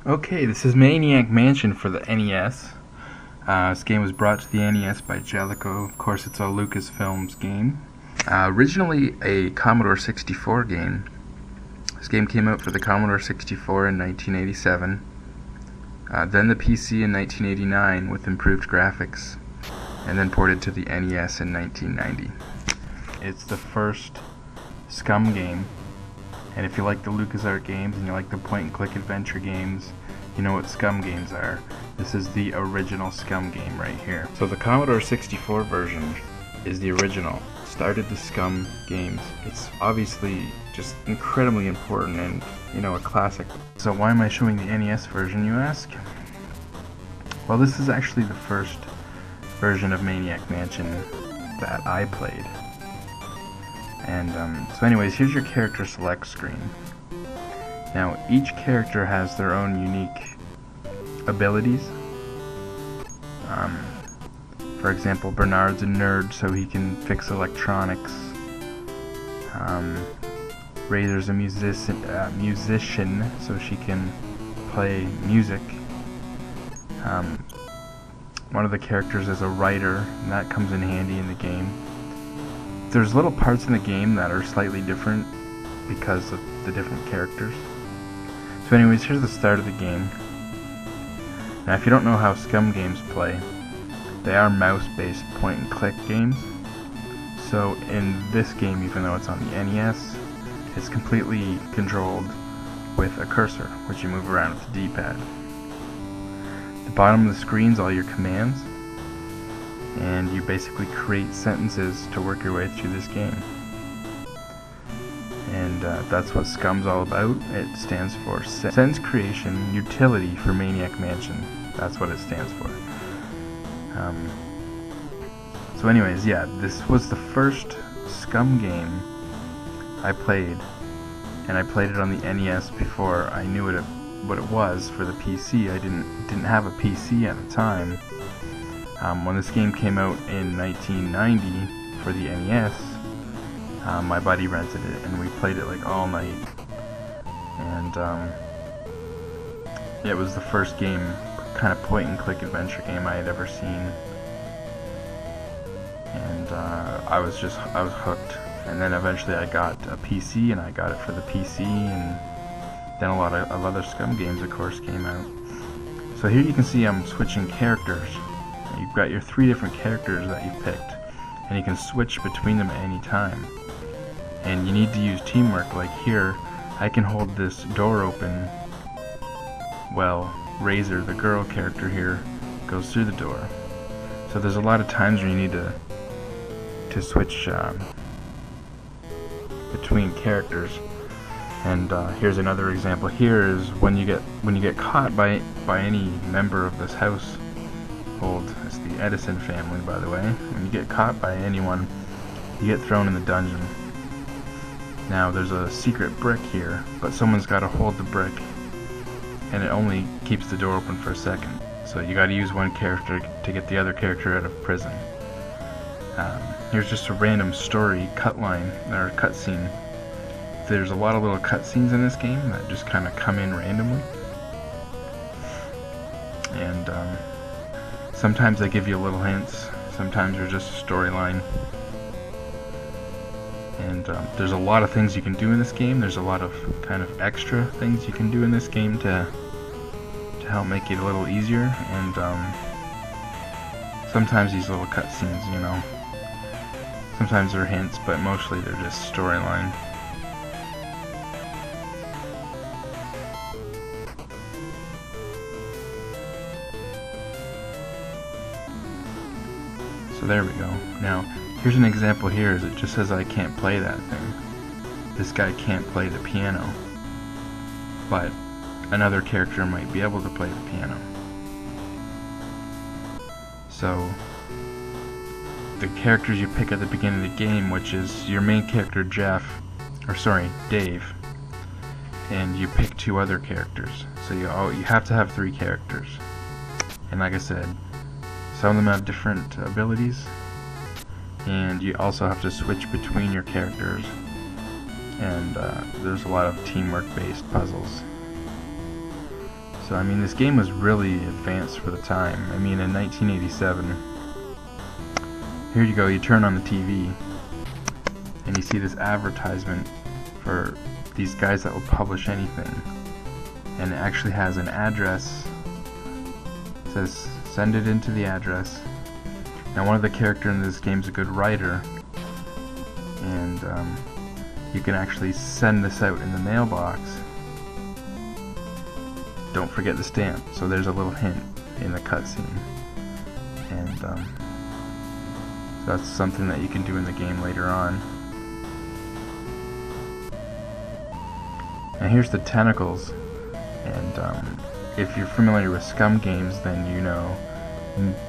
Okay, this is Maniac Mansion for the NES. This game was brought to the NES by Jellico. Of course, it's a Lucasfilms game. Originally a Commodore 64 game. This game came out for the Commodore 64 in 1987. Then the PC in 1989 with improved graphics. And then ported to the NES in 1990. It's the first SCUMM game. And if you like the LucasArts games and you like the point-and-click adventure games, you know what SCUMM games are. This is the original SCUMM game right here. So the Commodore 64 version is the original. Started the SCUMM games. It's obviously just incredibly important and, you know, a classic. So why am I showing the NES version, you ask? Well, this is actually the first version of Maniac Mansion that I played. And so anyways, here's your character select screen. Now each character has their own unique abilities. For example, Bernard's a nerd, so he can fix electronics. Razor's a musician, so she can play music. One of the characters is a writer, and that comes in handy in the game. There's little parts in the game that are slightly different because of the different characters. So anyways, here's the start of the game. Now if you don't know how SCUMM games play, they are mouse-based point-and-click games. So in this game, even though it's on the NES, it's completely controlled with a cursor, which you move around with the D-pad. The bottom of the screen is all your commands, and you basically create sentences to work your way through this game. And that's what SCUMM's all about. It stands for Sentence Creation Utility for Maniac Mansion. That's what it stands for. So anyways, yeah, this was the first SCUMM game I played, and I played it on the NES before I knew what it was for the PC. I didn't have a PC at the time. When this game came out in 1990 for the NES, my buddy rented it and we played it like all night. And it was the first game, kind of point-and-click adventure game I had ever seen. And I was hooked. And then eventually I got a PC, and I got it for the PC, and then a lot of other SCUMM games, of course, came out. So here you can see I'm switching characters. You've got your 3 different characters that you picked, and you can switch between them at any time. And you need to use teamwork. Like here, I can hold this door open while Razor, the girl character here, goes through the door. So there's a lot of times where you need to switch between characters. And here's another example. Here is when you get caught by any member of this household. It's the Edison family, by the way. When you get caught by anyone, you get thrown in the dungeon. Now there's a secret brick here, but someone's got to hold the brick, and it only keeps the door open for a second. So you got to use one character to get the other character out of prison. Here's just a random story cutscene. There's a lot of little cutscenes in this game that just kind of come in randomly, and sometimes they give you little hints. Sometimes they're just a storyline. And there's a lot of things you can do in this game. There's a lot of kind of extra things you can do in this game to help make it a little easier. And sometimes these little cutscenes, you know, sometimes they're hints, but mostly they're just storyline. So there we go. Now, here's an example here. It just says I can't play that thing. This guy can't play the piano. But another character might be able to play the piano. So, the characters you pick at the beginning of the game, which is your main character Dave, and you pick 2 other characters. So you have to have 3 characters. And like I said, some of them have different abilities, and you also have to switch between your characters, and there's a lot of teamwork based puzzles. So I mean, this game was really advanced for the time. I mean, in 1987, here you go, you turn on the TV and you see this advertisement for these guys that will publish anything, and it actually has an address. It says send it into the address. Now one of the characters in this game is a good writer, and you can actually send this out in the mailbox. Don't forget the stamp. So there's a little hint in the cutscene, and so that's something that you can do in the game later on. And here's the tentacles, and if you're familiar with SCUMM games, then you know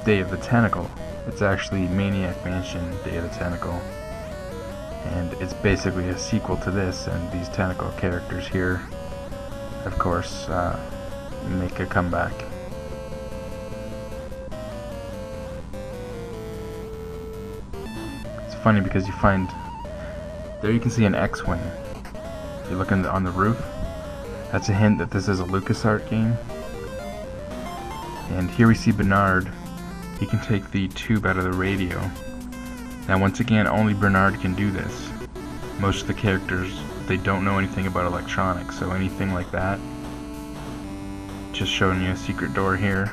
Day of the Tentacle. It's actually Maniac Mansion, Day of the Tentacle, and it's basically a sequel to this, and these tentacle characters here, of course, make a comeback. It's funny because you find, there you can see an X-Wing. If you look on the roof, that's a hint that this is a LucasArts game. And here we see Bernard. He can take the tube out of the radio. Now once again, only Bernard can do this. Most of the characters, they don't know anything about electronics, so anything like that. Just showing you a secret door here.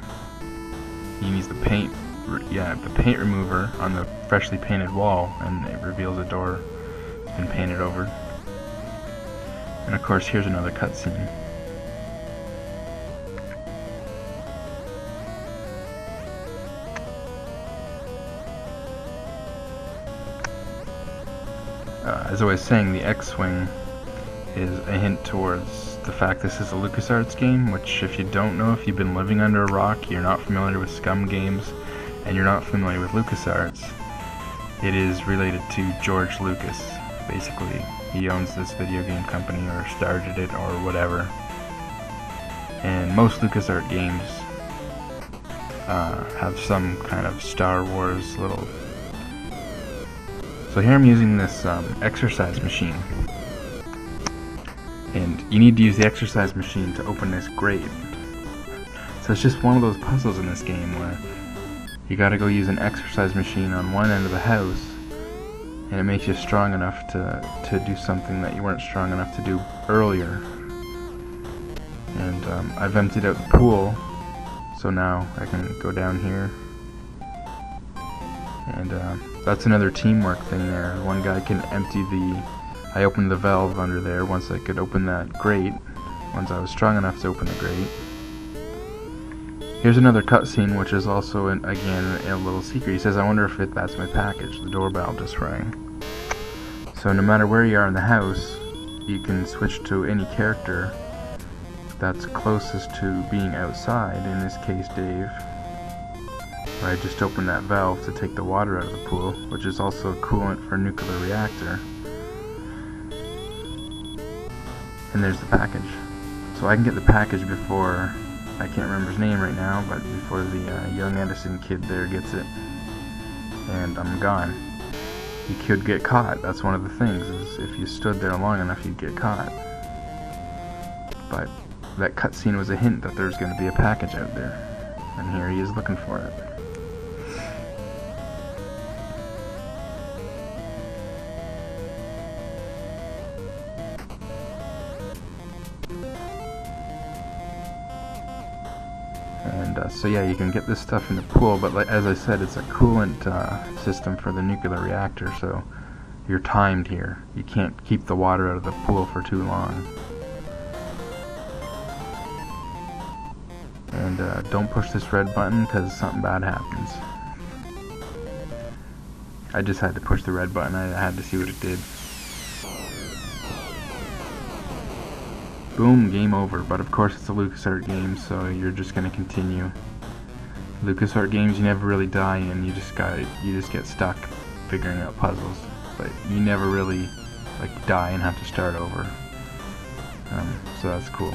He needs the paint, the paint remover on the freshly painted wall, and it reveals a door that's been painted over. And of course, here's another cutscene. As I was saying, the X-Wing is a hint towards the fact this is a LucasArts game, which, if you don't know, if you've been living under a rock, you're not familiar with SCUMM games, and you're not familiar with LucasArts, it is related to George Lucas. Basically, he owns this video game company, or started it, or whatever. And most LucasArts games have some kind of Star Wars little... So here I'm using this exercise machine, and you need to use the exercise machine to open this grate. So it's just one of those puzzles in this game where you gotta go use an exercise machine on one end of the house, and it makes you strong enough to do something that you weren't strong enough to do earlier. And I've emptied out the pool, so now I can go down here. And that's another teamwork thing there. One guy can empty I opened the valve under there once I could open that grate, once I was strong enough to open the grate. Here's another cutscene, which is also, again, a little secret. He says, I wonder if that's my package. The doorbell just rang. So no matter where you are in the house, you can switch to any character that's closest to being outside, in this case Dave. I just opened that valve to take the water out of the pool, which is also a coolant for a nuclear reactor. And there's the package. So I can get the package before, I can't remember his name right now, but before the young Edison kid there gets it. And I'm gone. You could get caught. That's one of the things, is if you stood there long enough, you'd get caught. But that cutscene was a hint that there's going to be a package out there. And here he is looking for it. And so yeah, you can get this stuff in the pool, but as I said, it's a coolant system for the nuclear reactor, so you're timed here. You can't keep the water out of the pool for too long. And don't push this red button, because something bad happens. I just had to push the red button. I had to see what it did. Boom, game over. But of course it's a LucasArts game, so you're just gonna continue. LucasArts games you never really die in. You just get stuck figuring out puzzles, but you never really die and have to start over. So that's cool.